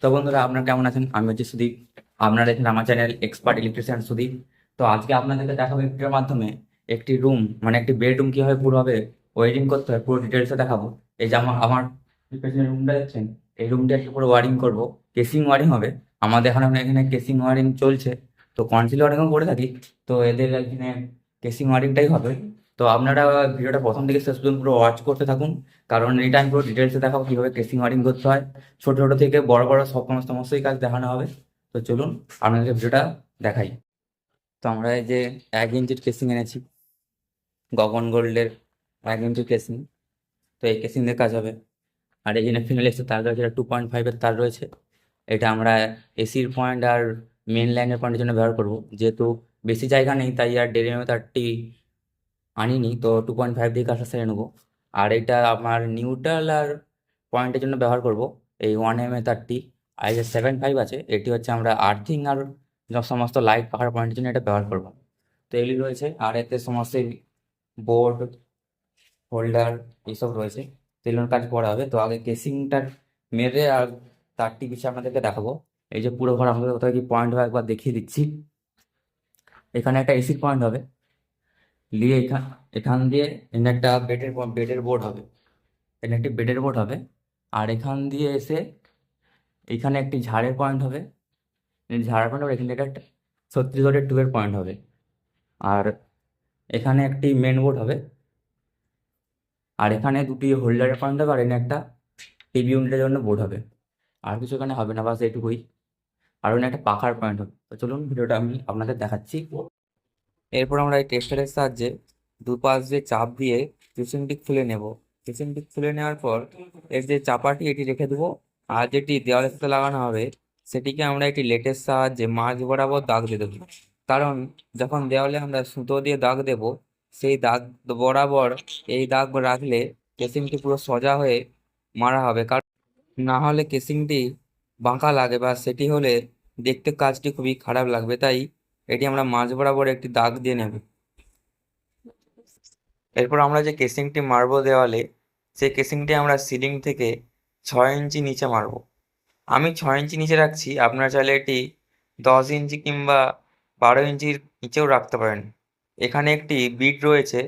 তো বন্ধুরা, আপনারা কেমন আছেন? আমি হচ্ছে সুদীপ। আপনারা দেখেন আমার চ্যানেল এক্সপার্ট ইলেকট্রিশিয়ান সুদীপ। তো আজকে আপনাদেরকে দেখাবো এই ভিডিওর মাধ্যমে একটি রুম, মানে একটি বেডরুম কিভাবে পুরোভাবে ওয়ারিং করতে হয় পুরো ডিটেলসে দেখাবো। এই যে আমার পেছনে রুমটা দেখছেন, এই রুমটা একটু পুরো ওয়ারিং করবো। কেসিং ওয়ারিং হবে। আমাদের এখন এখানে কেসিং ওয়ারিং চলছে। তো কনসিল ওয়ারিংও করে থাকি। তো এদের এখানে কেসিং ওয়ারিংটাই হবে। তো আপনারা ভিডিওটা প্রথম থেকে শেষ পর্যন্ত পুরো ওয়াচ করতে থাকুন, কারণ এটা আমি পুরো ডিটেলসে দেখাবো কিভাবে কেসিং ওয়ারিং করতে হয়। ছোট ছোট থেকে বড় বড় সব সমস্তই কাজ দেখানো হবে। তো চলুন আপনাদের ভিডিওটা দেখাই। তো আমরা এই যে 1 ইঞ্চির কেসিং এনেছি, গগন গোল্ডের 1 ইঞ্চির কেসিং। তো এই কেসিং দিয়ে কাজ হবে। আর এই যে ফিনোলেক্সের তার রয়েছে, এটা 2.5-এর তার রয়েছে। এটা আমরা এসির পয়েন্ট আর মেন লাইনের পয়েন্টের জন্য ব্যবহার করব। যেহেতু বেশি জায়গা নেই, তাই আর 1.5 তারটি আনিনি, তো 2.5 দিয়ে কাজটা সেরে নেবো। আর এটা আমার নিউট্রাল আর পয়েন্টের জন্য ব্যবহার করব, এই 1 mm তারটি। আর এই যে 7.5 আছে, এটি হচ্ছে আমরা আর্থিং আর সমস্ত লাইট পাখার পয়েন্টের জন্য এটা ব্যবহার করব। তো এগুলি রয়েছে, আর এতে সমস্ত বোর্ড হোল্ডার এইসব রয়েছে। তো এগুলোর কাজ করা হবে। তো আগে কেসিংটা মেরে আর তারটি পিছিয়ে আপনাদেরকে দেখাবো। এই যে পুরো ঘর আমাদের কোথায় কি পয়েন্ট হবে একবার দেখিয়ে দিচ্ছি। এখানে একটা এসির পয়েন্ট হবে, দিয়ে এখান এখান দিয়ে এখানে একটা বেডের বোর্ড হবে। এখানে একটি বেডের বোর্ড হবে। আর এখান দিয়ে এসে এখানে একটি ঝাড়ের পয়েন্ট হবে। এই ঝাড়ের পয়েন্ট হবে, এখানে একটা 36 টিউবের পয়েন্ট হবে। আর এখানে একটি মেন বোর্ড হবে। আর এখানে দুটি হোল্ডারের পয়েন্ট হবে। আর এখানে একটা টিভি ইউনিটের জন্য বোর্ড হবে। আর কিছু এখানে হবে না, বাস এইটুকুই। আর এখানে একটা পাখার পয়েন্ট হবে। তো চলুন ভিডিওটা আমি আপনাদের দেখাচ্ছি। এরপর আমরা এই টেস্টারের সাহায্যে দুপাশ দিয়ে চাপ দিয়ে কেসিংটি খুলে নেব। কেসিংটি খুলে নেওয়ার পর এর যে চাপাটি এটি রেখে দেবো। আর যেটি দেওয়ালের সাথে লাগানো হবে সেটিকে আমরা একটি লেটের সাহায্যে মাঝ বরাবর দাগ দিয়ে দেবো। কারণ যখন দেওয়ালে আমরা সুতো দিয়ে দাগ দেব, সেই দাগ বরাবর এই দাগ রাখলে কেসিংটি পুরো সোজা হয়ে মারা হবে। কারণ না হলে কেসিংটি বাঁকা লাগে, বা সেটি হলে দেখতে কাজটি খুবই খারাপ লাগবে। তাই এটি আমরা মাঝ বরাবর একটি দাগ দিয়ে নেব। এরপর আমরা যে কেসিংটি মারবো দেওয়ালে, সেই কেসিংটি আমরা সিলিং থেকে 6 ইঞ্চি নিচে মারবো। আমি 6 ইঞ্চি নিচে রাখছি, আপনারা চাইলে এটি 10 ইঞ্চি কিংবা 12 ইঞ্চির নিচেও রাখতে পারেন। এখানে একটি বিট রয়েছে,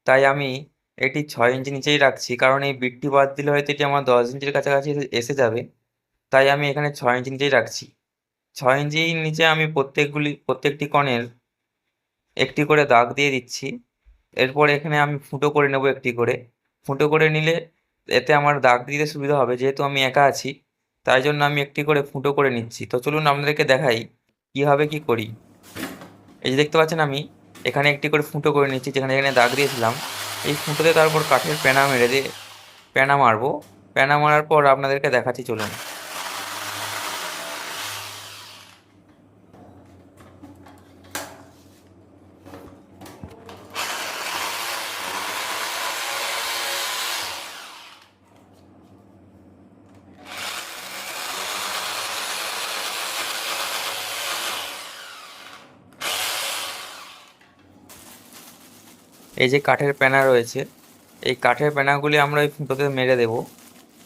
তাই আমি এটি 6 ইঞ্চি নিচেই রাখছি, কারণ এই বিটটি বাদ দিলে হয়তো এটি আমার 10 ইঞ্চির কাছাকাছি এসে যাবে। তাই আমি এখানে 6 ইঞ্চি নিচেই রাখছি। 6 ইঞ্চির নিচে আমি প্রত্যেকটি কণের একটি করে দাগ দিয়ে দিচ্ছি। এরপর এখানে আমি ফুটো করে নেব একটি করে। ফুটো করে নিলে এতে আমার দাগ দিতে সুবিধা হবে, যেহেতু আমি একা আছি, তাই জন্য আমি একটি করে ফুটো করে নিচ্ছি। তো চলুন আপনাদেরকে দেখাই কীভাবে কী করি। এই যে দেখতে পাচ্ছেন, আমি এখানে একটি করে ফুটো করে নিচ্ছি, যেখানে যেখানে দাগ দিয়েছিলাম। এই ফুটোতে তারপর কাঠের প্যানা মেরে দিয়ে প্যানা মারবো। প্যানা মারার পর আপনাদেরকে দেখাচ্ছি, চলুন। এই যে কাঠের প্যানা রয়েছে, এই কাঠের প্যানাগুলি আমরা ওই ফুটোতে মেরে দেব।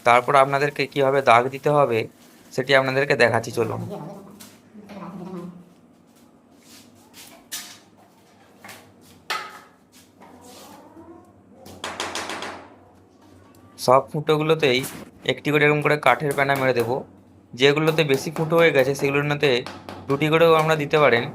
তারপর আপনাদেরকে কীভাবে দাগ দিতে হবে সেটি আপনাদেরকে দেখাচ্ছি, চলুন। সব ফুটোগুলোতেই একটি করে এরকম করে কাঠের প্যানা মেরে দেবো। যেগুলোতে বেশি ফুটো হয়ে গেছে সেগুলোতে দুটি করেও আমরা দিতে পারেন।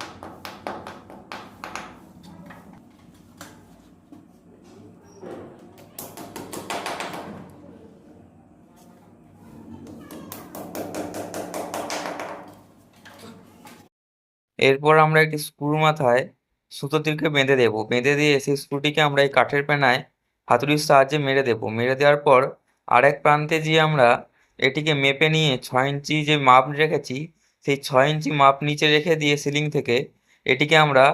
এরপর আমরা একটি স্ক্রু মাথায় সুতো দিয়ে বেঁধে দেবো। বেঁধে দিয়ে সেই স্ক্রুটিকে আমরা এই কাঠের প্যানায় হাতুড়ির সাহায্যে মেরে দেবো। মেরে দেওয়ার পর আরেক প্রান্তে যে আমরা এটিকে মেপে নিয়ে 6 ইঞ্চি যে মাপ রেখেছি, সেই 6 ইঞ্চি মাপ নিচে রেখে দিয়ে সিলিং থেকে এটিকে আমরা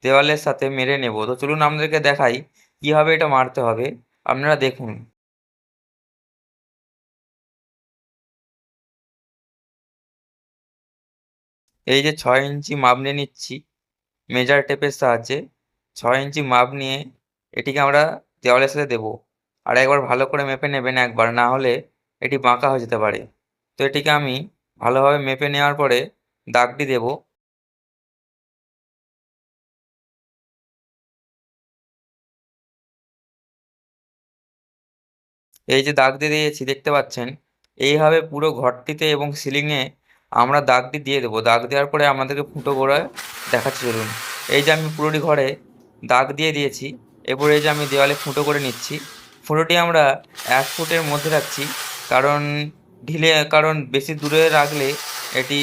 দেওয়ালের সাথে মেরে নেব। তো চলুন আপনাদেরকে দেখাই কীভাবে এটা মারতে হবে, আপনারা দেখুন। এই যে 6 ইঞ্চি মাপ নিয়ে নিচ্ছি মেজার টেপের সাহায্যে। 6 ইঞ্চি মাপ নিয়ে এটিকে আমরা দেওয়ালের সাথে দেবো। আর একবার ভালো করে মেপে নেবেন একবার, না হলে এটি বাঁকা হয়ে যেতে পারে। তো এটিকে আমি ভালোভাবে মেপে নেওয়ার পরে দাগটি দেব। এই যে দাগ দিয়ে দিয়েছি দেখতে পাচ্ছেন, এইভাবে পুরো ঘরটিতে এবং সিলিংয়ে আমরা দাগটি দিয়ে দেবো। দাগ দেওয়ার পরে আমাদেরকে ফুটো করে দেখাচ্ছি চলুন। এই যে আমি পুরোটি ঘরে দাগ দিয়ে দিয়েছি, এরপরে এই যে আমি দেওয়ালে ফুটো করে নিচ্ছি। ফুটোটি আমরা 1 ফুটের মধ্যে রাখছি, কারণ কারণ বেশি দূরে রাখলে এটি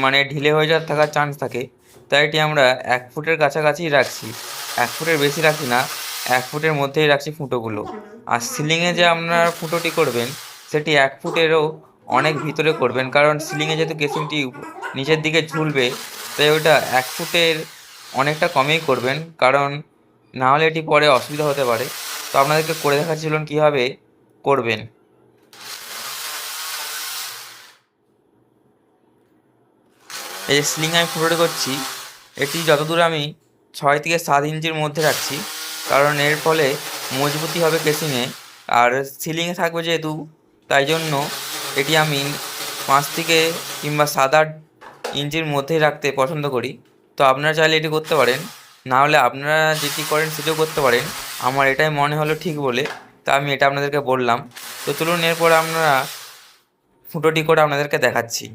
মানে ঢিলে হয়ে যাওয়ার থাকার চান্স থাকে, তাই এটি আমরা 1 ফুটের কাছাকাছি রাখছি। 1 ফুটের বেশি রাখি না, 1 ফুটের মধ্যেই রাখছি ফুটোগুলো। আর সিলিংয়ে যে আপনার ফুটোটি করবেন সেটি 1 ফুটেরও অনেক ভিতরে করবেন, কারণ সিলিংয়ে যেহেতু কেসিংটি নিচের দিকে ঝুলবে, তাই ওটা 1 ফুটের অনেকটা কমেই করবেন, কারণ না হলে এটি পরে অসুবিধা হতে পারে। তো আপনাদেরকে করে দেখাচ্ছিলাম কীভাবে করবেন। এই যে সিলিংয়ে আমি ফুটোটি করছি, এটি যতদূর আমি 6 থেকে 7 ইঞ্চির মধ্যে রাখছি, কারণ এর ফলে মজবুতি হবে কেসিংয়ে। আর সিলিংয়ে থাকবে যেহেতু, তাই জন্য এটি আমি 5 থেকে কিংবা 7-8 ইঞ্চির মধ্যেই রাখতে পছন্দ করি। তো আপনারা চাইলে এটি করতে পারেন, না হলে আপনারা যেটি করেন সেটিও করতে পারেন। আমার এটাই মনে হলো ঠিক বলে, তা আমি এটা আপনাদেরকে বললাম। তো চলুন এরপর আপনারা ফুটোটি করে আপনাদেরকে দেখাচ্ছি।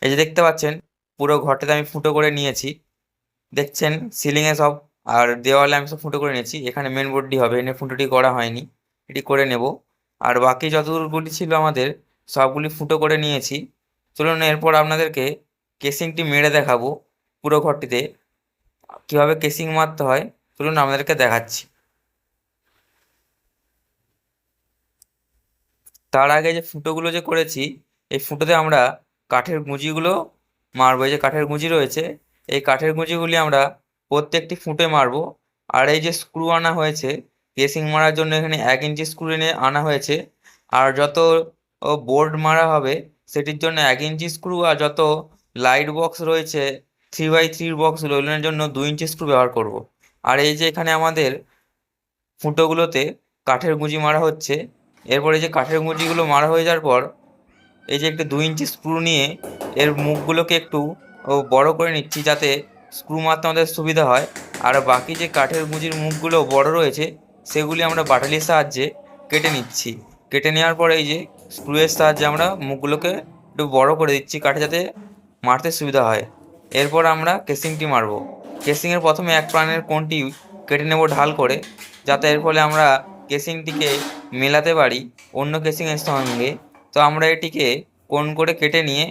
এই যে দেখতে পাচ্ছেন, পুরো ঘরটাতে আমি ফুটো করে নিয়েছি। দেখছেন সিলিংয়ে সব, আর দেওয়ালে আমি সব ফুটো করে নিয়েছি। এখানে মেন বোর্ডটি হবে, এখানে ফুটোটি করা হয়নি, এটি করে নেব। আর বাকি যতগুলি ছিল আমাদের সবগুলি ফুটো করে নিয়েছি। চলুন এরপর আপনাদেরকে কেসিংটি মেরে দেখাবো পুরো ঘরটিতে। কীভাবে কেসিং মারতে হয় চলুন আপনাদেরকে দেখাচ্ছি। তার আগে যে ফুটোগুলো যে করেছি, এই ফুটোতে আমরা কাঠের গুঁজিগুলো মারবো। এই যে কাঠের গুঁজি রয়েছে, এই কাঠের গুঁজিগুলি আমরা প্রত্যেকটি ফুটে মারবো। আর এই যে স্ক্রু আনা হয়েছে কেসিং মারার জন্য, এখানে 1 ইঞ্চি স্ক্রু এনে আনা হয়েছে। আর যত বোর্ড মারা হবে সেটির জন্য 1 ইঞ্চি স্ক্রু, আর যত লাইট বক্স রয়েছে 3x3 বক্সগুলো, ওগুলোর জন্য 2 ইঞ্চি স্ক্রু ব্যবহার করব। আর এই যে এখানে আমাদের ফুটোগুলোতে কাঠের গুঁজি মারা হচ্ছে। এরপরে যে কাঠের গুঁজিগুলো মারা হয়ে যাওয়ার পর এই যে একটু 2 ইঞ্চি স্ক্রু নিয়ে এর মুখগুলোকে একটু বড় করে নিচ্ছি, যাতে স্ক্রু মারতে আমাদের সুবিধা হয়। আর বাকি যে কাঠের গুঁজির মুখগুলো বড় রয়েছে সেগুলি আমরা বাটালির সাহায্যে কেটে নিচ্ছি। কেটে নেওয়ার পরে এই যে স্ক্রুয়ের সাহায্যে আমরা মুখগুলোকে একটু বড় করে দিচ্ছি কাঠে, যাতে মারতে সুবিধা হয়। এরপর আমরা কেসিংটি মারব। কেসিংয়ের প্রথমে এক প্রান্তের কোণটি কেটে নেব ঢাল করে, যাতে এর ফলে আমরা কেসিংটিকে মেলাতে পারি অন্য কেসিংয়ের সঙ্গে। তো আমরা এটিকে কোণ করে কেটে নিয়ে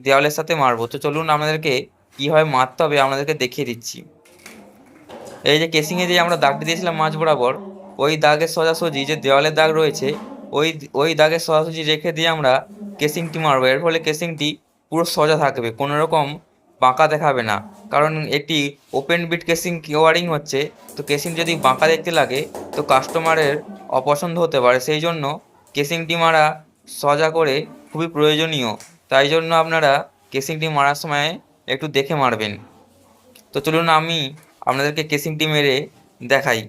দেওয়ালের সাথে মারবো। তো চলুন আপনাদেরকে কীভাবে মারতে হবে আপনাদেরকে দেখিয়ে দিচ্ছি। এই যে কেসিংয়ে যে আমরা দাগটি দিয়েছিলাম মাঝ বরাবর, ওই দাগের সোজাসুজি যে দেওয়ালের দাগ রয়েছে, ওই ওই দাগের সোজাসুজি রেখে দিয়ে আমরা কেসিংটি মারবো। এর ফলে কেসিংটি পুরো সোজা থাকবে, কোনো রকম বাঁকা দেখাবে না। কারণ এটি ওপেন বিট কেসিং ওয়ারিং হচ্ছে, তো কেসিং যদি বাঁকা দেখতে লাগে তো কাস্টমারের অপছন্দ হতে পারে। সেই জন্য কেসিংটি মারা সোজা করে খুবই প্রয়োজনীয়। তাই জন্য আপনারা কেসিংটি মারার সময় একটু দেখে মারবেন। তো চলুন আমি আপনাদেরকে কেসিংটি মেরে দেখাই।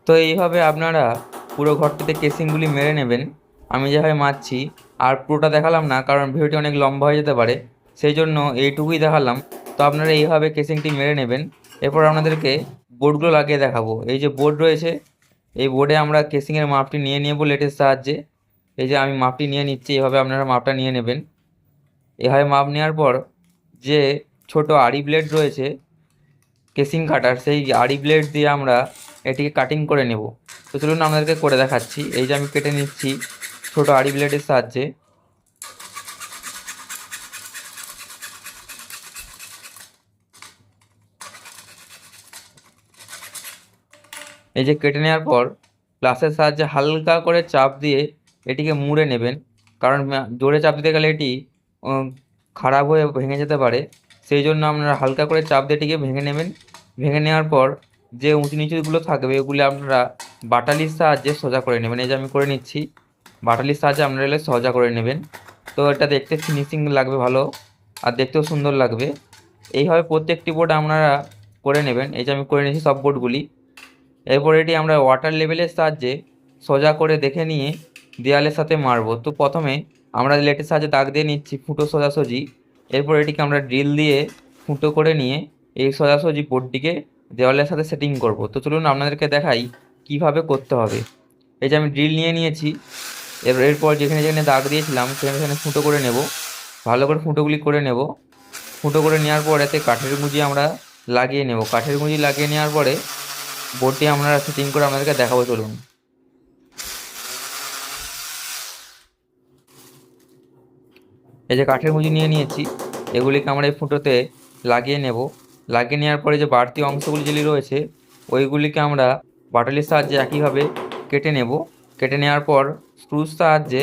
তো এইভাবে আপনারা পুরো ঘরটিতে কেসিংগুলি মেরে নেবেন, আমি যেভাবে মারছি। আর পুরোটা দেখালাম না, কারণ ভিডিওটি অনেক লম্বা হয়ে যেতে পারে, সেই জন্য এইটুকুই দেখালাম। তো আপনারা এইভাবে কেসিংটি মেরে নেবেন। এরপর আপনাদেরকে বোর্ডগুলো লাগিয়ে দেখাবো। এই যে বোর্ড রয়েছে, এই বোর্ডে আমরা কেসিংয়ের মাপটি নিয়ে নেব লেটের সাহায্যে। এই যে আমি মাপটি নিয়ে নিচ্ছি, এভাবে আপনারা মাপটা নিয়ে নেবেন। এভাবে মাপ নেওয়ার পর যে ছোট আড়ি ব্লেড রয়েছে কেসিং কাটার, সেই আড়ি ব্লেড দিয়ে আমরা এটিকে কাটিং করে নেব। তো চলুন আপনাদেরকে করে দেখাচ্ছি। এই যে আমি কেটে নিচ্ছি ছোট আড়ি ব্লেডের সাহায্যে। এই যে কেটে নেওয়ার পর প্লাসের সাহায্যে হালকা করে চাপ দিয়ে এটিকে মুড়ে নেবেন, কারণ জোরে চাপ দিতে গেলে এটি উম, খারাপ হয়ে ভেঙে যেতে পারে। সেই জন্য আপনারা হালকা করে চাপ দিয়ে এটিকে ভেঙে নেবেন। ভেঙে নেওয়ার পর যে উঁচু নিচুগুলো থাকবে এগুলি আপনারা বাটালির সাহায্যে সোজা করে নেবেন। এই যে আমি করে নিচ্ছি, বাটালির সাহায্যে আপনারা এলে সোজা করে নেবেন। তো এটা দেখতে ফিনিশিং লাগবে ভালো, আর দেখতেও সুন্দর লাগবে। এইভাবে প্রত্যেকটি বোর্ড আপনারা করে নেবেন। এই যে আমি করে নিয়েছি সব বোর্ডগুলি। এরপর এটি আমরা ওয়াটার লেভেলের সাহায্যে সোজা করে দেখে নিয়ে দেওয়ালের সাথে মারবো। তো প্রথমে আমরা লেটের সাহায্যে দাগ দিয়ে নিচ্ছি ফুটো সোজাসুজি। এরপর এটিকে আমরা ড্রিল দিয়ে ফুটো করে নিয়ে এই সোজাসুজি বোর্ডটিকে দেওয়ালের সাথে সেটিং করব। তো চলুন আপনাদেরকে দেখাই কিভাবে করতে হবে। এই যে আমি ড্রিল নিয়ে নিয়েছি। এরপর যেখানে যেখানে দাগ দিয়েছিলাম সেখানে সেখানে ফুটো করে নেব, ভালো করে ফুটোগুলি করে নেব। ফুটো করে নেওয়ার পর এতে কাঠের গুঁজি আমরা লাগিয়ে নেব। কাঠের গুঁজি লাগিয়ে নেওয়ার পরে বোর্ডটি আমরা সেটিং করে আপনাদেরকে দেখাবো। চলুন। এই যে কাঠের গুঁজি নিয়ে নিয়েছি, এগুলিকে আমরা এই ফুটোতে লাগিয়ে নেব। লাগিয়ে নেওয়ার পরে যে বাড়তি অংশগুলি যেগুলি রয়েছে ওইগুলিকে আমরা বাটালির সাহায্যে একইভাবে কেটে নেব। কেটে নেওয়ার পর স্ক্রুর সাহায্যে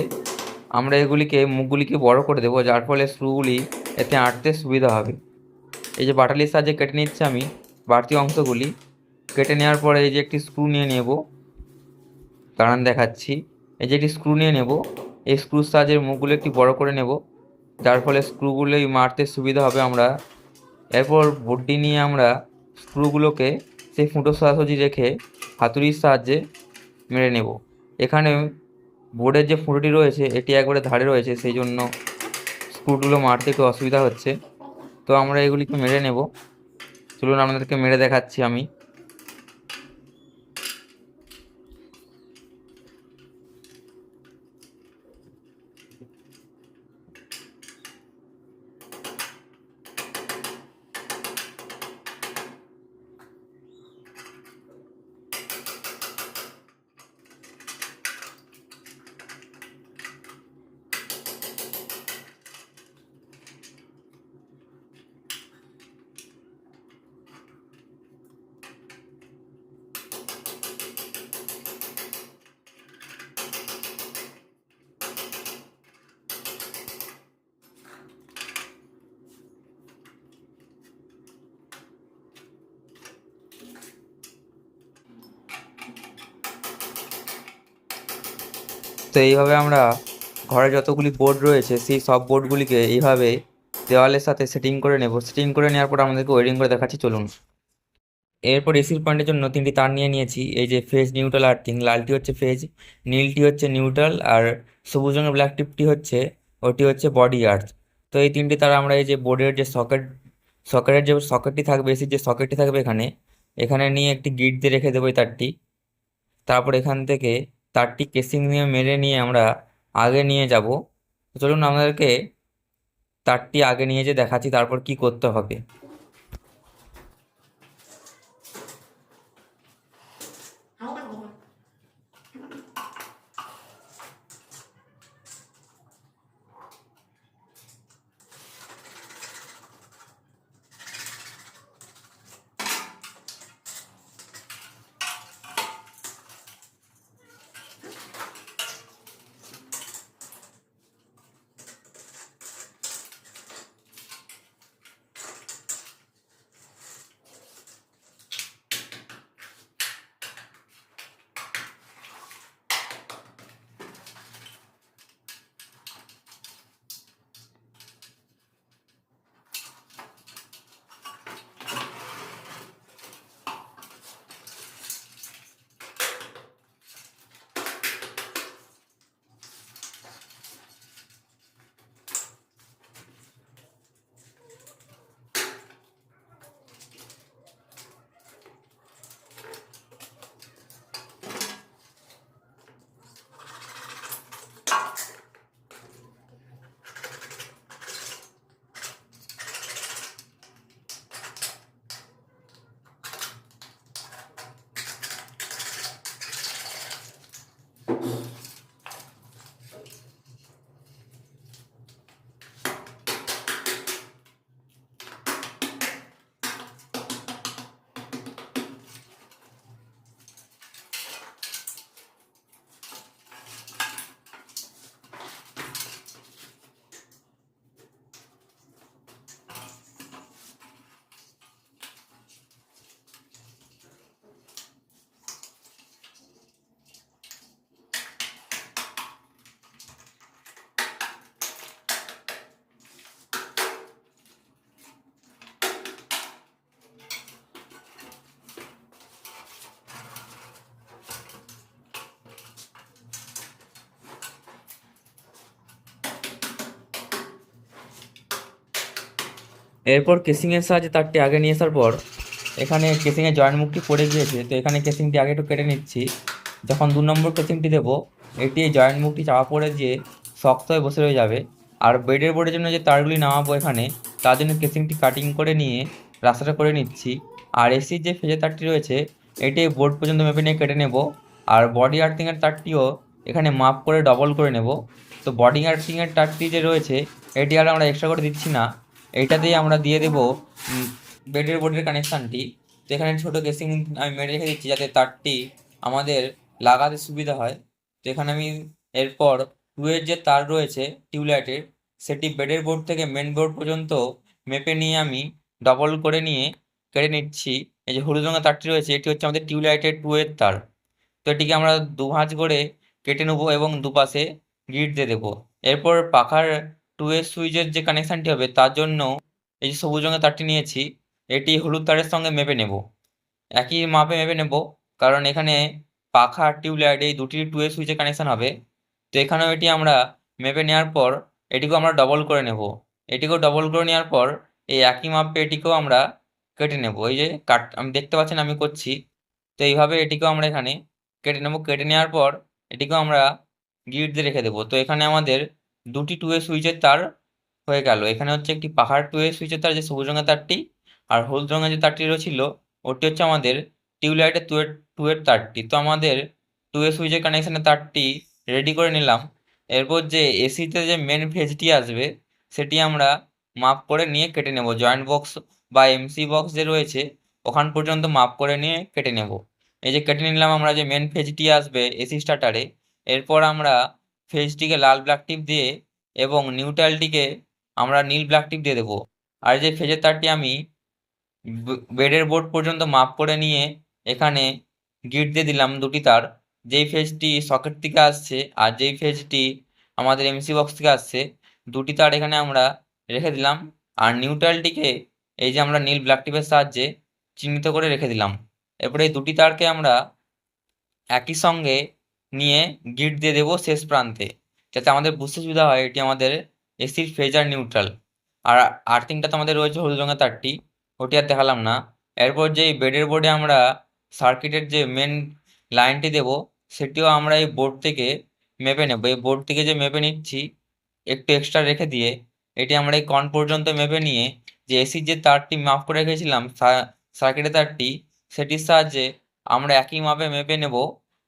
আমরা এগুলিকে মুখগুলিকে বড় করে দেবো, যার ফলে স্ক্রুগুলি এতে আঁটতে সুবিধা হবে। এই যে বাটালির সাহায্যে কেটে নিচ্ছি আমি বাড়তি অংশগুলি। কেটে নেওয়ার পরে এই যে একটি স্ক্রু নিয়ে নেব, দাঁড়ান দেখাচ্ছি। এই যে একটি স্ক্রু নিয়ে নেব, এই স্ক্রুর সাহায্যে মুখগুলো একটু বড় করে নেব, যার ফলে স্ক্রুগুলোই মারতে সুবিধা হবে আমরা। এরপর বোর্ডটি নিয়ে আমরা স্ক্রুগুলোকে সেই ফুটো সোজাসুজি রেখে হাতুড়ির সাহায্যে মেরে নেব। এখানে বোর্ডের যে ফুটোটি রয়েছে এটি একবারে ধারে রয়েছে, সেই জন্য স্ক্রুগুলো মারতে একটু অসুবিধা হচ্ছে। তো আমরা এগুলিকে মেরে নেব। চলুন আপনাদেরকে মেরে দেখাচ্ছি আমি। তো এইভাবে আমরা ঘরে যতগুলি বোর্ড রয়েছে সেই সব বোর্ডগুলিকে এইভাবে দেওয়ালের সাথে সেটিং করে নেব। সেটিং করে নেওয়ার পর আমাদেরকে ওয়েরিং করে দেখাচ্ছি, চলুন। এরপর এসির পয়েন্টের জন্য তিনটি তার নিয়ে নিয়েছি। এই যে ফেজ, নিউট্রাল, আর্থিং। লালটি হচ্ছে ফেজ, নীলটি হচ্ছে নিউট্রাল, আর সবুজ রঙের ব্ল্যাক টিপটি হচ্ছে ওটি হচ্ছে বডি আর্থ। তো এই তিনটি তার আমরা এই যে বোর্ডের যে সকেটের যে সকেটটি থাকবে, এসির যে সকেটটি থাকবে এখানে এখানে নিয়ে একটি গিট দিয়ে রেখে দেবো এই তারটি। তারপর এখান থেকে তারটি কেসিং নিয়ে মেরে নিয়ে আমরা আগে নিয়ে যাব। তো চলুন আমাদেরকে তারটি আগে নিয়ে যে দেখাচ্ছি তারপর কি করতে হবে। এরপর কেসিংয়ের সাহায্যে তারটি আগে নিয়ে আসার পর এখানে কেসিংয়ের জয়েন্ট মুখটি পড়ে গিয়েছে, তো এখানে কেসিংটি আগে একটু কেটে নিচ্ছি। যখন 2 নম্বর কেসিংটি দেবো, এটি এই জয়েন্ট মুখটি চাপা পড়ে গিয়ে শক্ত হয়ে বসে রয়ে যাবে। আর বেডের বোর্ডের জন্য যে তারগুলি নামাবো এখানে, তার জন্য কেসিংটি কাটিং করে নিয়ে রাস্তাটা করে নিচ্ছি। আর এসির যে ফেজের তারটি রয়েছে, এটি বোর্ড পর্যন্ত মেপে নিয়ে কেটে নেব। আর বডি আর্থিংয়ের তারটিও এখানে মাপ করে ডবল করে নেব। তো বডি আর্থিংয়ের তারটি যে রয়েছে, এটি আর আমরা এক্সট্রা করে দিচ্ছি না, এইটাতেই আমরা দিয়ে দেবো বেডের বোর্ডের কানেকশানটি। তো এখানে ছোটো কেসিং আমি মেরে রেখে দিচ্ছি যাতে তারটি আমাদের লাগাতে সুবিধা হয়। তো এখানে আমি এরপর 2 এর যে তার রয়েছে টিউবলাইটের, সেটি বেডের বোর্ড থেকে মেন বোর্ড পর্যন্ত মেপে নিয়ে আমি ডবল করে নিয়ে কেটে নিচ্ছি। এই যে হলুদ রঙের তারটি রয়েছে, এটি হচ্ছে আমাদের টিউবলাইটের 2 এর তার। তো এটিকে আমরা 2 ভাঁজ করে কেটে নেবো এবং দুপাশে গিট দিয়ে দেবো। এরপর পাখার 2 এর সুইচের যে কানেকশানটি হবে তার জন্য এই যে সবুজ রঙের তারটি নিয়েছি, এটি হলুদ তারের সঙ্গে মেপে নেব। একই মাপে মেপে নেব, কারণ এখানে পাখা আর টিউবলাইট এই দুটি 2 এর সুইচের কানেকশান হবে। তো এখানেও এটি আমরা মেপে নেওয়ার পর এটিকেও আমরা ডবল করে নেব। এটিকেও ডবল করে নেওয়ার পর এই একই মাপে এটিকেও আমরা কেটে নেব। এই যে আমি দেখতে পাচ্ছেন আমি করছি। তো এইভাবে এটিকেও আমরা এখানে কেটে নেব। কেটে নেওয়ার পর এটিকেও আমরা গিট দিয়ে রেখে দেবো। তো এখানে আমাদের দুটি 2 এর সুইচের তার হয়ে গেল। এখানে হচ্ছে একটি পাখার 2 এর সুইচের তার, যে সবুজ রঙের তারটি, আর হলুদ রঙের যে তারটি ছিল ওটি হচ্ছে আমাদের টিউবলাইটের 2 এর তারটি। তো আমাদের 2 এর সুইচের কানেকশানের তারটি রেডি করে নিলাম। এরপর যে এসিতে যে মেন ফেজটি আসবে, সেটি আমরা মাপ করে নিয়ে কেটে নেব। জয়েন্ট বক্স বা এমসি বক্স যে রয়েছে ওখান পর্যন্ত মাপ করে নিয়ে কেটে নেব। এই যে কেটে নিলাম আমরা যে মেন ফেজটি আসবে এসি স্টার্টারে। এরপর আমরা ফেজটিকে লাল ব্ল্যাক টিপ দিয়ে এবং নিউট্রালটিকে আমরা নীল ব্ল্যাক টিপ দিয়ে দেবো। আর যে ফেজের তারটি আমি বেডের বোর্ড পর্যন্ত মাপ করে নিয়ে এখানে গিট দিয়ে দিলাম দুটি তার। যেই ফেজটি সকেট থেকে আসছে আর যেই ফেজটি আমাদের এমসি বক্স থেকে আসছে, দুটি তার এখানে আমরা রেখে দিলাম। আর নিউট্রালটিকে এই যে আমরা নীল ব্ল্যাক টিপের সাহায্যে চিহ্নিত করে রেখে দিলাম। এরপরে এই দুটি তারকে আমরা একই সঙ্গে নিয়ে গিট দিয়ে দেবো শেষ প্রান্তে, যাতে আমাদের বুঝতে সুবিধা হয় এটি আমাদের এসির ফেজ আর নিউট্রাল। আর আর্থিংটা তো আমাদের রয়েছে হলুদ রঙের তারটি, ওটি আর দেখালাম না। এরপর যেই বেডের বোর্ডে আমরা সার্কিটের যে মেন লাইনটি দেব, সেটিও আমরা এই বোর্ড থেকে মেপে নেব। এই বোর্ড থেকে যে মেপে নিচ্ছি একটু এক্সট্রা রেখে দিয়ে, এটি আমরা এই কর্ন পর্যন্ত মেপে নিয়ে যে এসির যে তারটি মাপ করে রেখেছিলাম সার্কিটের তারটি, সেটির সাহায্যে আমরা একই মাপে মেপে নেব।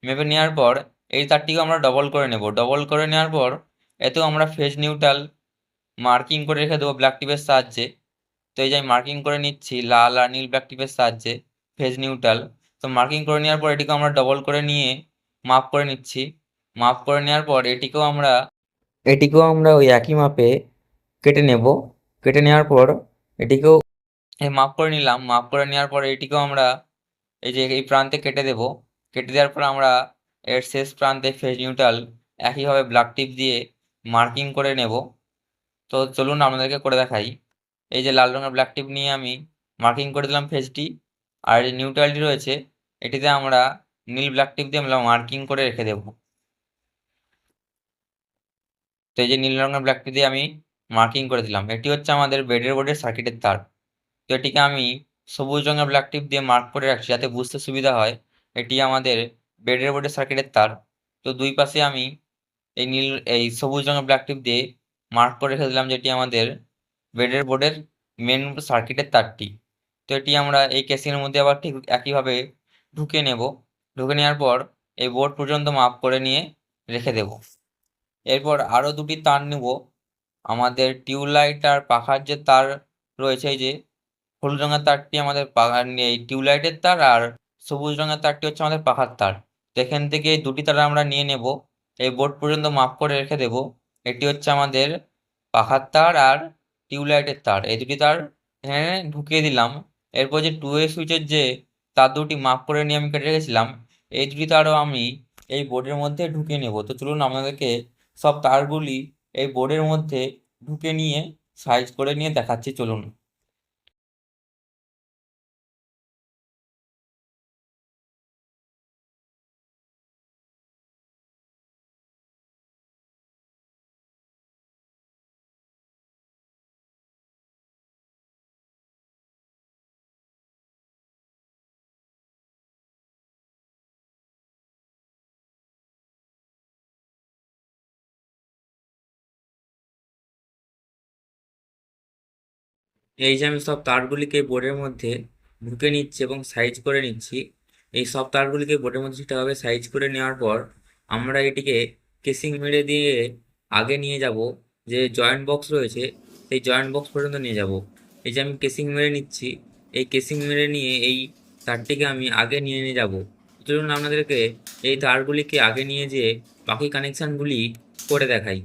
মেপে নেওয়ার পর এই তারটিকে আমরা ডবল করে নেব। ডবল করে নেওয়ার পর এতেও আমরা ফেজ নিউট্রাল মার্কিং করে রেখে দেবো ব্ল্যাক টিপের সাহায্যে। তো এই যে আমি মার্কিং করে নিচ্ছি লাল আর নীল ব্ল্যাক টিপের সাহায্যে ফেজ নিউট্রাল। তো মার্কিং করে নেওয়ার পর এটিকে আমরা ডবল করে নিয়ে মাপ করে নিচ্ছি। মাপ করে নেওয়ার পর এটিকেও আমরা ওই একই মাপে কেটে নেব। কেটে নেওয়ার পর এটিকেও মাপ করে নিলাম। মাপ করে নেওয়ার পর এটিকেও আমরা এই যে এই প্রান্তে কেটে দেব। কেটে দেওয়ার পর আমরা এর শেষ প্রান্তে ফেজ নিউট্রাল একইভাবে ব্ল্যাক টিপ দিয়ে মার্কিং করে নেব। তো চলুন আপনাদেরকে করে দেখাই। এই যে লাল রঙের ব্ল্যাক টিপ নিয়ে আমি মার্কিং করে দিলাম ফেজটি, আর এই নিউট্রালটি রয়েছে এটিতে আমরা নীল ব্ল্যাক টিপ দিয়ে আমরা মার্কিং করে রেখে দেব। তো এই যে নীল রঙের ব্ল্যাক টিপ দিয়ে আমি মার্কিং করে দিলাম। এটি হচ্ছে আমাদের বেডের বোর্ডের সার্কিটের তার। তো এটিকে আমি সবুজ রঙের ব্ল্যাক টিপ দিয়ে মার্ক করে রাখছি যাতে বুঝতে সুবিধা হয় এটি আমাদের বেডের বোর্ডের সার্কিটের তার। তো দুই পাশে আমি এই সবুজ রঙের ব্ল্যাক টিপ দিয়ে মার্ক করে রেখে দিলাম যেটি আমাদের বেডের বোর্ডের মেন সার্কিটের তারটি। তো এটি আমরা এই কেসিংয়ের মধ্যে আবার ঠিক একইভাবে ঢুকে নেব। ঢুকে নেওয়ার পর এই বোর্ড পর্যন্ত মাপ করে নিয়ে রেখে দেব। এরপর আরও দুটি তার নেব। আমাদের টিউবলাইট আর পাখার যে তার রয়েছে, এই যে হলুদ রঙের তারটি আমাদের এই টিউবলাইটের তার, আর সবুজ রঙের তারটি হচ্ছে আমাদের পাখার তার। তো এখান থেকে এই দুটি তার আমরা নিয়ে নেব, এই বোর্ড পর্যন্ত মাপ করে রেখে দেব। এটি হচ্ছে আমাদের পাখার তার আর টিউবলাইটের তার। এই দুটি তার এখানে ঢুকিয়ে দিলাম। এরপর যে 2 এর সুইচের যে তার দুটি মাপ করে নিয়ে আমি কেটে রেখেছিলাম, এই দুটি তারও আমি এই বোর্ডের মধ্যে ঢুকিয়ে নেব। তো চলুন আপনাদেরকে সব তারগুলি এই বোর্ডের মধ্যে ঢুকে নিয়ে সাইজ করে নিয়ে দেখাচ্ছি, চলুন। এই যে আমি সব তারগুলিকে বোর্ডের মধ্যে ঢুকে নিচ্ছি এবং সাইজ করে নিচ্ছি। এই সব তারগুলিকে বোর্ডের মধ্যে ঠিকঠাকভাবে সাইজ করে নেওয়ার পর আমরা এটিকে কেসিং মেরে দিয়ে আগে নিয়ে যাব, যে জয়েন্ট বক্স রয়েছে সেই জয়েন্ট বক্স পর্যন্ত নিয়ে যাব। এই যে আমি কেসিং মেরে নিচ্ছি, এই কেসিং মেরে নিয়ে এই তারটিকে আমি আগে নিয়ে যাব। চলুন আপনাদেরকে এই তারগুলিকে আগে নিয়ে যেয়ে বাকি কানেকশনগুলি করে দেখাই।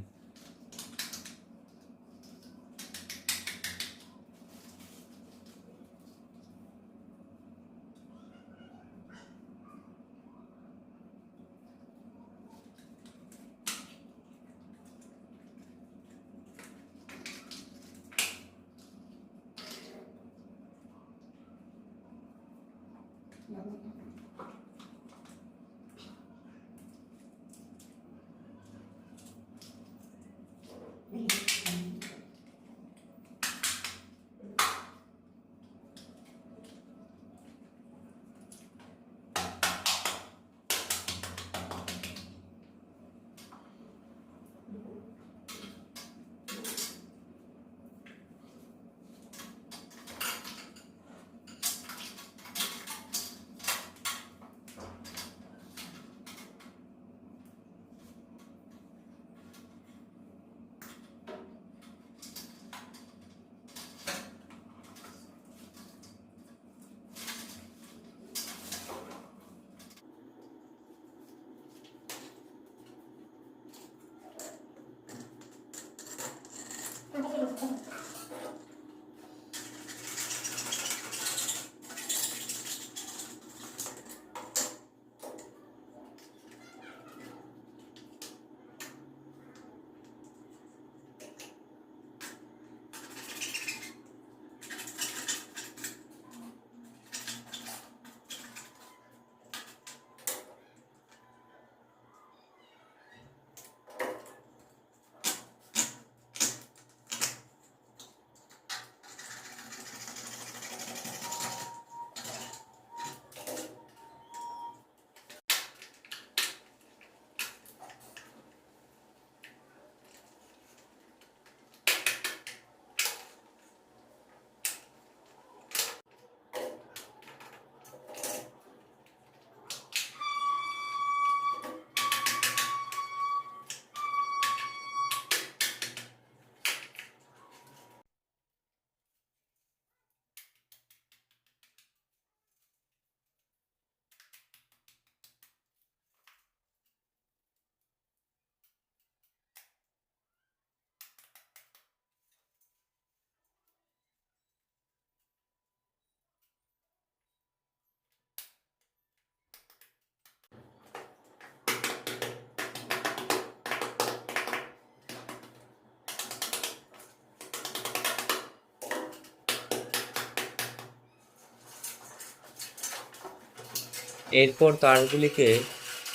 এরপর তারগুলিকে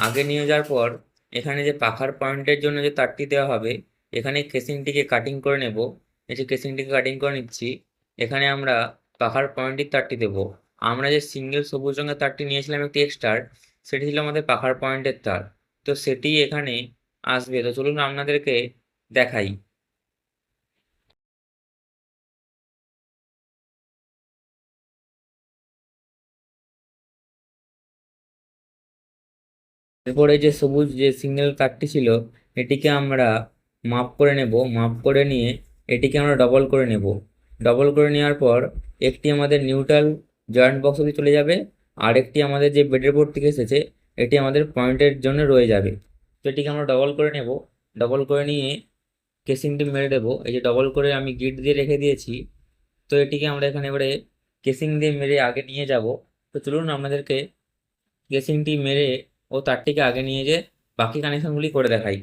আগে নিয়ে যাওয়ার পর এখানে যে পাখার পয়েন্টের জন্য যে তারটি দেওয়া হবে, এখানে কেসিংটিকে কাটিং করে নেব। এই যে কেসিংটিকে কাটিং করে নিচ্ছি, এখানে আমরা পাখার পয়েন্টের তারটি দেব। আমরা যে সিঙ্গেল সবুজ রঙের তারটি নিয়েছিলাম একটি এক্সট্রার, সেটি ছিল আমাদের পাখার পয়েন্টের তার, তো সেটি এখানে আসবে। তো চলুন আপনাদেরকে দেখাই। এরপরে যে সবুজ যে সিঙ্গেল তারটি ছিল, এটিকে আমরা মাপ করে নেব। মাপ করে নিয়ে এটিকে আমরা ডবল করে নেব। ডবল করে নেওয়ার পর একটি আমাদের নিউট্রাল জয়েন্ট বক্স অবধি চলে যাবে, আর একটি আমাদের যে বেডের বোর্ড থেকে এসেছে এটি আমাদের পয়েন্টের জন্য রয়ে যাবে। তো এটিকে আমরা ডবল করে নেব। ডবল করে নিয়ে কেসিংটি মেরে দেবো। এই যে ডবল করে আমি গিট দিয়ে রেখে দিয়েছি, তো এটিকে আমরা এখানে এবারে কেসিং দিয়ে মেরে আগে নিয়ে যাব। তো চলুন আপনাদেরকে কেসিংটি মেরে ও তারটিকে আগে নিয়ে যেয়ে বাকি কানেকশনগুলি করে দেখাই।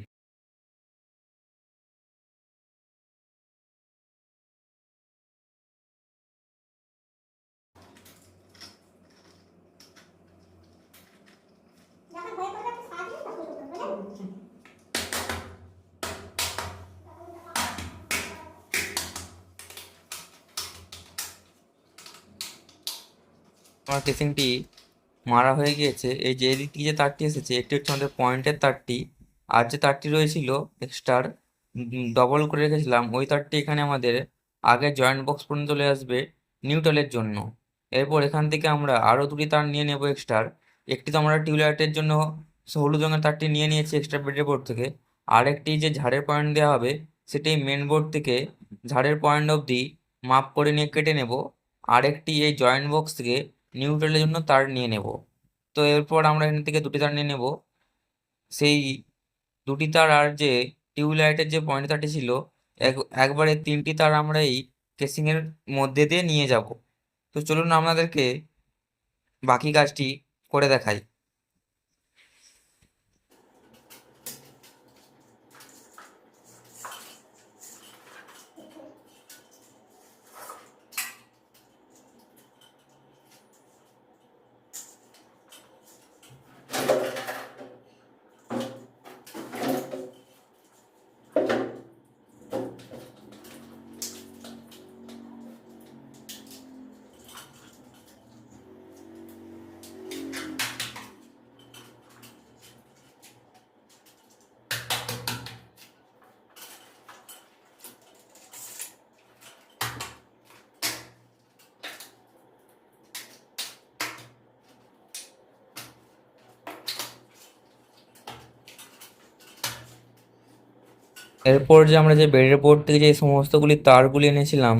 আমার কেসিংটি মারা হয়ে গিয়েছে। এই যে এদিক থেকে যে তারটি এসেছে এটি হচ্ছে আমাদের পয়েন্টের তারটি, আর যে তারটি রয়েছিল এক্সট্রার ডবল করে রেখেছিলাম ওই তারটি এখানে আমাদের আগে জয়েন্ট বক্স পর্যন্ত চলে আসবে নিউট্রালের জন্য। এরপর এখান থেকে আমরা আরও দুটি তার নিয়ে নেব এক্সট্রার। একটি তো আমরা টিউবলাইটের জন্য হলুদ রঙের তারটি নিয়ে নিয়েছি এক্সট্রা বেডের বোর্ড থেকে। আরেকটি যে ঝাড়ের পয়েন্ট দেওয়া হবে সেটি মেন বোর্ড থেকে ঝাড়ের পয়েন্ট অবধি মাপ করে নিয়ে কেটে নেব। আরেকটি এই জয়েন্ট বক্স থেকে নিউট্রালের জন্য তার নিয়ে নেব। তো এরপর আমরা এখান থেকে দুটি তার নিয়ে নেব। সেই দুটি তার আর যে টিউবলাইটের যে পয়েন্ট তারটি ছিল একবারে তিনটি তার আমরা এই কেসিংয়ের মধ্যে দিয়ে নিয়ে যাব। তো চলুন আপনাদেরকে বাকি কাজটি করে দেখাই। এরপর যে আমরা যে বেডের বোর্ড থেকে যে সমস্তগুলি তারগুলি এনেছিলাম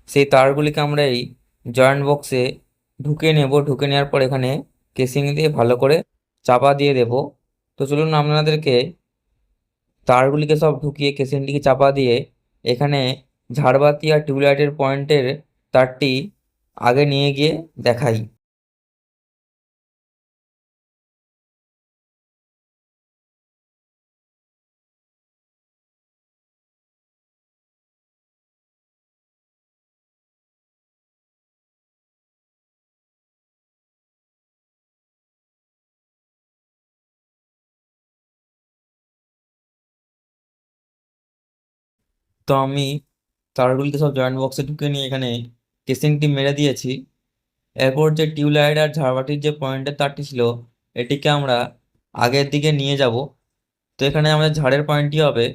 সেই তারগুলিকে আমরা এই জয়েন্ট বক্সে ঢুকে নেব। ঢুকে নেওয়ার পর এখানে কেসিং দিয়ে ভালো করে চাপা দিয়ে দেব। তো চলুন আপনাদেরকে তারগুলিকে সব ঢুকিয়ে কেসিংটিকে চাপা দিয়ে এখানে ঝাড়বাতি আর টিউবলাইটের পয়েন্টের তারটি আগে নিয়ে গিয়ে দেখাই। তো আমি তারগুলিকে সব জয়েন্ট বক্সে ঢুকে নিয়ে এখানে কেসিংটি মেরে দিয়েছি। এরপর যে টিউবলাইট আর ঝাড়বাতির যে পয়েন্টের তারটি ছিল এটিকে আমরা আগের দিকে নিয়ে যাব। তো এখানে আমাদের ঝাড়ের পয়েন্টটি হবে।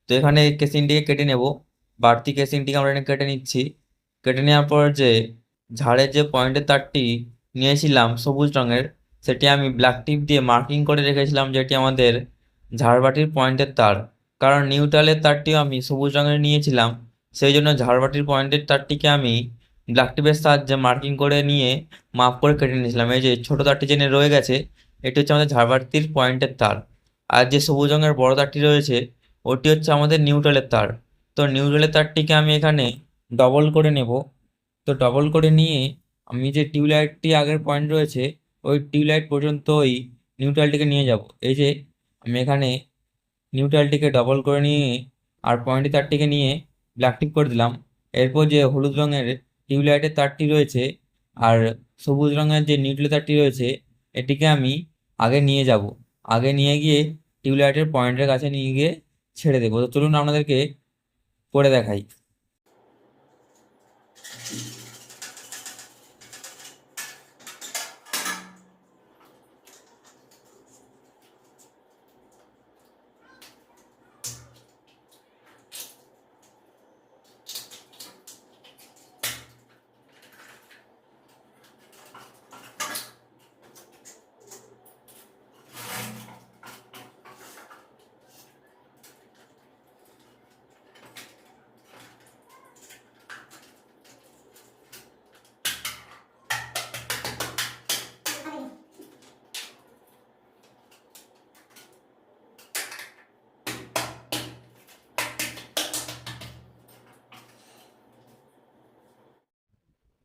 তো এখানে কেসিংটিকে কেটে নেব। বাড়তি কেসিংটিকে আমরা এখানে কেটে নিচ্ছি। কেটে নেওয়ার পর যে ঝাড়ের যে পয়েন্টের তারটি নিয়েছিলাম সবুজ রঙের, সেটি আমি ব্ল্যাক টিপ দিয়ে মার্কিং করে রেখেছিলাম যেটি আমাদের ঝাড়বাতির পয়েন্টের তার। কারণ নিউট্রালের তারটিও আমি সবুজ রঙের নিয়েছিলাম, সেই জন্য ঝাড়বাতির পয়েন্টের তারটিকে আমি ব্ল্যাক টিপের সাহায্যে মার্কিং করে নিয়ে মাপ করে কেটে নিয়েছিলাম। এই যে ছোটো তারটি জেনে রয়ে গেছে, এটি হচ্ছে আমাদের ঝাড়বাতির পয়েন্টের তার। আর যে সবুজ রঙের বড় তারটি রয়েছে ওটি হচ্ছে আমাদের নিউট্রালের তার। তো নিউট্রালের তারটিকে আমি এখানে ডবল করে নেব। তো ডবল করে নিয়ে আমি যে টিউবলাইটটি আগের পয়েন্ট রয়েছে ওই টিউবলাইট পর্যন্ত ওই নিউট্রালটিকে নিয়ে যাব। এই যে আমি এখানে নিউট্রালটিকে ডবল করে নিয়ে আর পয়েন্টের তারটিকে নিয়ে ব্ল্যাক টিপ করে দিলাম। এরপর যে হলুদ রঙের টিউবলাইটের তারটি রয়েছে আর সবুজ রঙের যে নিউট্রালের তারটি রয়েছে এটিকে আমি আগে নিয়ে যাব। আগে নিয়ে গিয়ে টিউবলাইটের পয়েন্টের কাছে নিয়ে গিয়ে ছেড়ে দেবো। তো চলুন আপনাদেরকে করে দেখাই।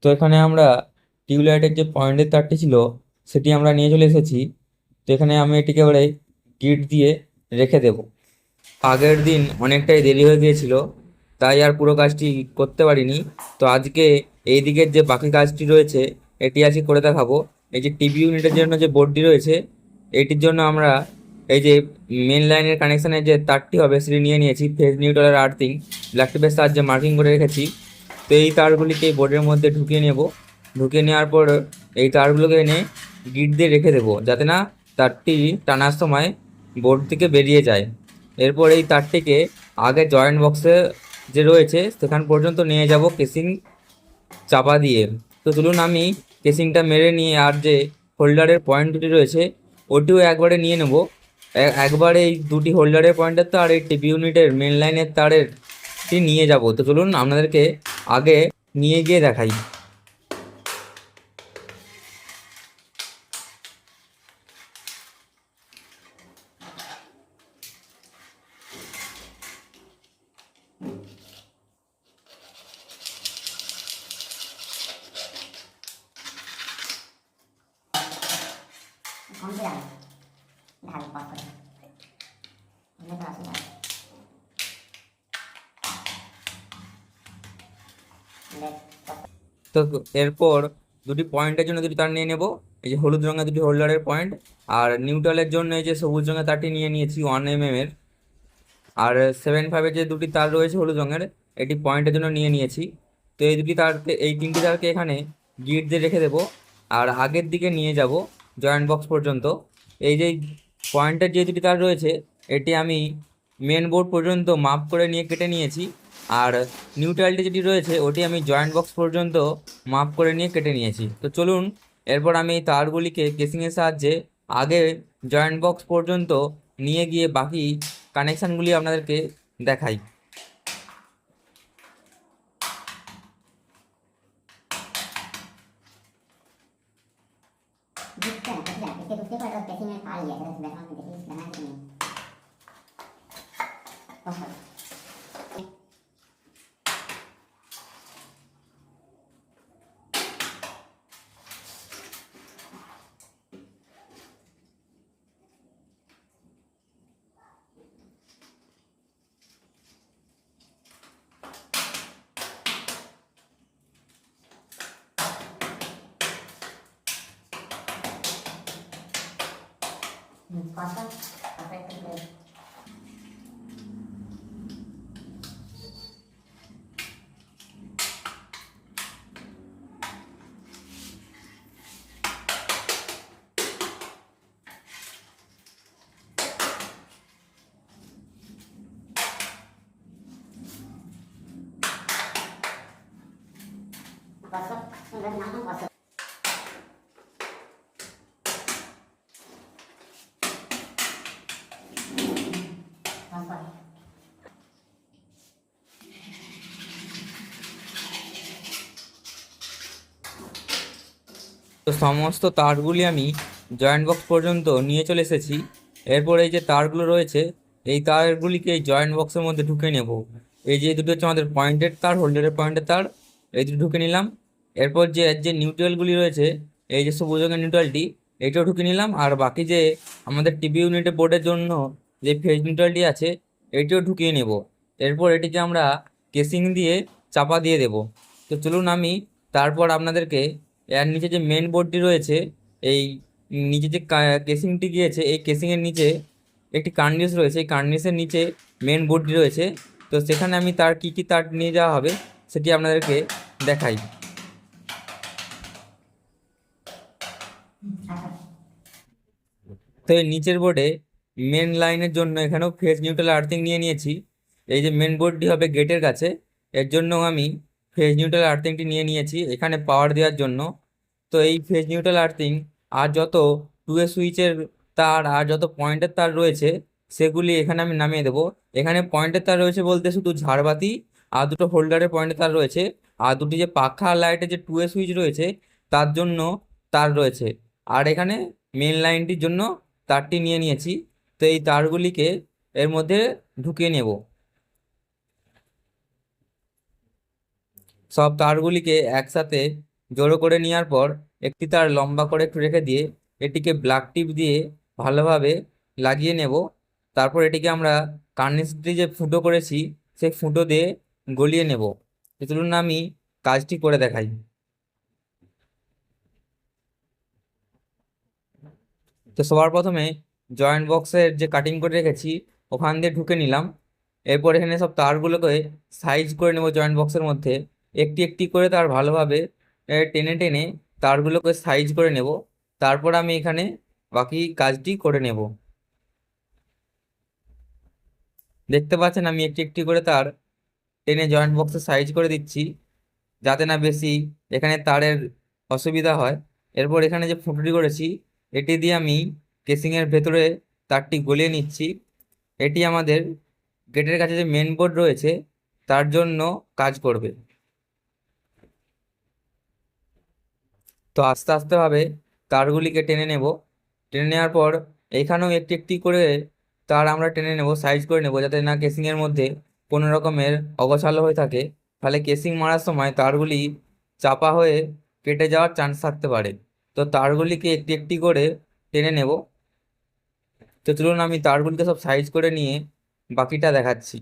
তো এখানে আমরা টিউবলাইটের যে পয়েন্টের তারটি ছিল সেটি আমরা নিয়ে চলে এসেছি। তো এখানে আমি এটিকে এবারে গিট দিয়ে রেখে দেব। আগের দিন অনেকটাই দেরি হয়ে গিয়েছিল, তাই আর পুরো কাজটি করতে পারিনি। তো আজকে এই দিকের যে বাকি কাজটি রয়েছে এটি আজকে করে দেখাবো। এই যে টিভি ইউনিটের জন্য যে বোর্ডটি রয়েছে এটির জন্য আমরা এই যে মেন লাইনের কানেকশানের যে তারটি হবে সেটি নিয়ে নিয়েছি। ফেজ নিউট্রাল আর্থিং ব্ল্যাক টেপের সাহায্যে মার্কিং করে রেখেছি। তো এই তারগুলিকে বোর্ডের মধ্যে ঢুকিয়ে নেব। ঢুকিয়ে নেওয়ার পর এই তারগুলোকে এনে গিট দিয়ে রেখে দেবো যাতে না তারটি টানার সময় বোর্ড থেকে বেরিয়ে যায়। এরপর এই তারটিকে আগে জয়েন্ট বক্সে যে রয়েছে সেখান পর্যন্ত নিয়ে যাব কেসিং চাপা দিয়ে। তো চলুন আমি কেসিংটা মেরে নিয়ে আর যে হোল্ডারের পয়েন্ট দুটি রয়েছে ওটিও একবারে নিয়ে নেব। একবারে এই দুটি হোল্ডারের পয়েন্টের তার এই টিভি ইউনিটের মেন লাইনের তারেরটি নিয়ে যাব। তো চলুন আপনাদেরকে আগে নিয়ে গিয়ে দেখাই। তো এরপর দুটি পয়েন্টের জন্য দুটি তার নিয়ে নেব, এই যে হলুদ রঙের দুটি হোল্ডারের পয়েন্ট, আর নিউট্রালের জন্য এই যে সবুজ রঙের তারটি নিয়ে নিয়েছি 1 mm এর, আর 7.5-এর যে দুটি তার রয়েছে হলুদ রঙের এটি পয়েন্টের জন্য নিয়ে নিয়েছি। তো এই দুটি তারকে, এই তিনটি তারকে এখানে গিট দিয়ে রেখে দেবো আর আগের দিকে নিয়ে যাব জয়েন্ট বক্স পর্যন্ত। এই যে পয়েন্টের যে দুটি তার রয়েছে এটি আমি মেন বোর্ড পর্যন্ত মাপ করে নিয়ে কেটে নিয়েছি, আর নিউট্রালটি যেটি রয়েছে ওটি আমি জয়েন্ট বক্স পর্যন্ত মাপ করে নিয়ে কেটে নিয়েছি। তো চলুন এরপর আমি এই তারগুলিকে কেসিংয়ের সাহায্যে আগে জয়েন্ট বক্স পর্যন্ত নিয়ে গিয়ে বাকি কানেকশানগুলি আপনাদেরকে দেখাই। তো সমস্ত তারগুলি আমি জয়েন্ট বক্স পর্যন্ত নিয়ে চলে এসেছি। এরপর এই যে তারগুলো রয়েছে এই তারগুলিকে এই জয়েন্ট বক্সের মধ্যে ঢুকে নেব। এই যে দুটো হচ্ছে আমাদের পয়েন্টের তার, হোল্ডারের পয়েন্টের তার, এই দুটো ঢুকে নিলাম। এরপর যে যে নিউট্রালগুলি রয়েছে এই যে সবুজ রঙের নিউট্রালটি এটাও ঢুকে নিলাম, আর বাকি যে আমাদের টিভি ইউনিটের বোর্ডের জন্য যে ফেজ নিউট্রালটি আছে এটিও ঢুকিয়ে নেব। এরপর এটিকে আমরা কেসিং দিয়ে চাপা দিয়ে দেব। তো চলুন আমি তারপর আপনাদেরকে এর নিচে যে মেন বোর্ডটি রয়েছে, এই নিচে যে কেসিংটি গিয়েছে এই কেসিংয়ের নিচে একটি কার্নিস রয়েছে, এই কার্নিসের নিচে মেন বোর্ডটি রয়েছে। তো সেখানে আমি তার কী কী তার নিয়ে যাওয়া হবে সেটি আপনাদেরকে দেখাই। তো এই নিচের বোর্ডে মেন লাইনের জন্য এখানেও ফেজ নিউট্রাল আর্থিং নিয়ে নিয়েছি। এই যে মেন বোর্ডটি হবে গেটের কাছে, এর জন্য আমি ফেজ নিউট্রাল আর্থিংটি নিয়ে নিয়েছি এখানে পাওয়ার দেওয়ার জন্য। তো এই ফেজ নিউট্রাল আর্থিং আর যত 2 সুইচের তার আর যত পয়েন্টের তার রয়েছে সেগুলি এখানে আমি নামিয়ে দেবো। এখানে পয়েন্টের তার রয়েছে বলতে শুধু ঝাড়বাতি আর দুটো হোল্ডারের পয়েন্টের তার রয়েছে, আর দুটি যে পাখা লাইটের যে 2 সুইচ রয়েছে তার জন্য তার রয়েছে, আর এখানে মেন লাইনটির জন্য তারটি নিয়ে নিয়েছি। তো এই তারগুলিকে এর মধ্যে ঢুকিয়ে নেব। সব তারগুলিকে একসাথে জড়ো করে নেওয়ার পর একটি তার লম্বা করে একটু রেখে দিয়ে এটিকে ব্ল্যাক টিপ দিয়ে ভালোভাবে লাগিয়ে নেব। তারপর এটিকে আমরা কার্নিশ দিয়ে যে ফুটো করেছি সেই ফুটো দিয়ে গলিয়ে নেব। তো চলুন আমি কাজটি করে দেখাই। তো সবার প্রথমে জয়েন্ট বক্সের যে কাটিং করে রেখেছি ওখান দিয়ে ঢুকে নিলাম। এরপর এখানে সব তারগুলোকে সাইজ করে নেব জয়েন্ট বক্সের মধ্যে, একটি একটি করে তার ভালোভাবে টেনে টেনে তারগুলোকে সাইজ করে নেব। তারপর আমি এখানে বাকি কাজটি করে নেব। দেখতে পাচ্ছেন আমি একটি একটি করে তার টেনে জয়েন্ট বক্সের সাইজ করে দিচ্ছি, যাতে না বেশি এখানে তারের অসুবিধা হয়। এরপর এখানে যে ফুটোটি করেছি এটি দিয়ে আমি কেসিং এর ভেতরে তারটি গলিয়ে নিচ্ছি। এটি আমাদের গেটের কাছে যে মেন বোর্ড রয়েছে তার জন্য কাজ করবে। তো আস্তে আস্তে ভাবে তারগুলিকে টেনে নেব। টেনে নেওয়ার পর এইখানেও একটি একটি করে তার আমরা টেনে নেব, সাইজ করে নেব, যাতে না কেসিং এর মধ্যে কোনো রকমের অগোছালো হয়ে থাকে। তাহলে কেসিং মারার সময় তারগুলি চাপা হয়ে কেটে যাওয়ার চান্স থাকতে পারে। তো তারগুলিকে একটি একটি করে টেনে নেব। তো চলুন আমি তারগুলিকে সব সাইজ করে নিয়ে বাকিটা দেখাচ্ছি।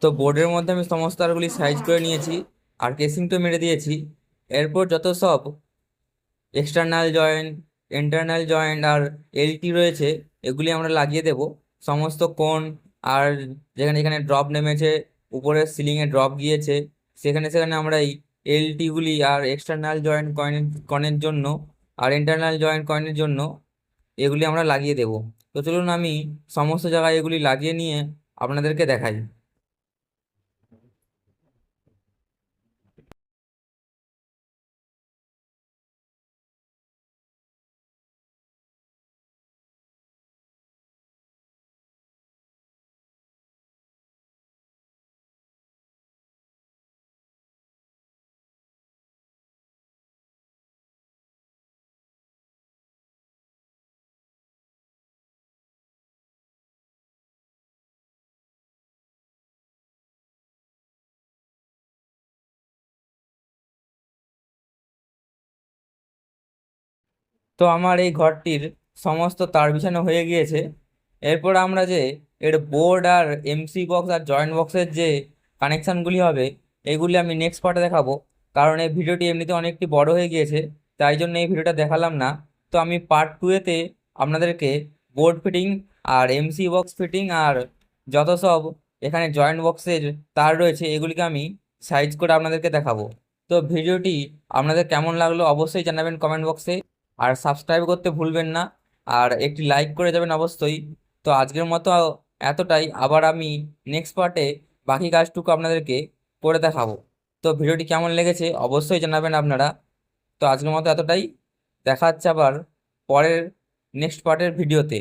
তো বোর্ডের মধ্যে আমি সমস্ত তারগুলি সাইজ করে নিয়েছি, আর কেসিং তো মেরে দিয়েছি। এরপর যত সব এক্সটার্নাল জয়েন্ট, ইন্টারনাল জয়েন্ট আর এলটি রয়েছে এগুলি আমরা লাগিয়ে দেব। সমস্ত কোণ আর যেখানে যেখানে ড্রপ নেমেছে, উপরে সিলিংয়ে ড্রপ গিয়েছে, সেখানে সেখানে আমরা এই এলটি গুলি আর এক্সটার্নাল জয়েন্ট কয়েনের জন্য আর ইন্টারনাল জয়েন্ট কয়েনের জন্য এগুলি আমরা লাগিয়ে দেব। তো চলুন আমি সমস্ত জায়গায় এগুলি লাগিয়ে নিয়ে আপনাদেরকে দেখাই। তো আমার এই ঘরটির সমস্ত তার বিছানো হয়ে গিয়েছে। এরপর আমরা যে এর বোর্ড আর এমসি বক্স আর জয়েন্ট বক্সের যে কানেকশনগুলি হবে এগুলি আমি নেক্সট পার্টে দেখাবো। কারণ এই ভিডিওটি এমনিতে অনেকটি বড় হয়ে গিয়েছে, তাই জন্য এই ভিডিওটা দেখালাম না। তো আমি পার্ট 2-এতে আপনাদেরকে বোর্ড ফিটিং আর এমসি বক্স ফিটিং আর যত সব এখানে জয়েন্ট বক্সের তার রয়েছে এগুলিকে আমি সাইজ করে আপনাদেরকে দেখাবো। তো ভিডিওটি আপনাদের কেমন লাগলো অবশ্যই জানাবেন কমেন্ট বক্সে, আর সাবস্ক্রাইব করতে ভুলবেন না, আর একটি লাইক করে যাবেন অবশ্যই। তো আজকের মতো এতটাই, আবার আমি নেক্সট পার্টে বাকি কাজটুকু আপনাদেরকে করে দেখাবো। তো ভিডিওটি কেমন লেগেছে অবশ্যই জানাবেন আপনারা। তো আজকের মতো এতটাই, দেখা হচ্ছে আবার পরের নেক্সট পার্টের ভিডিওতে।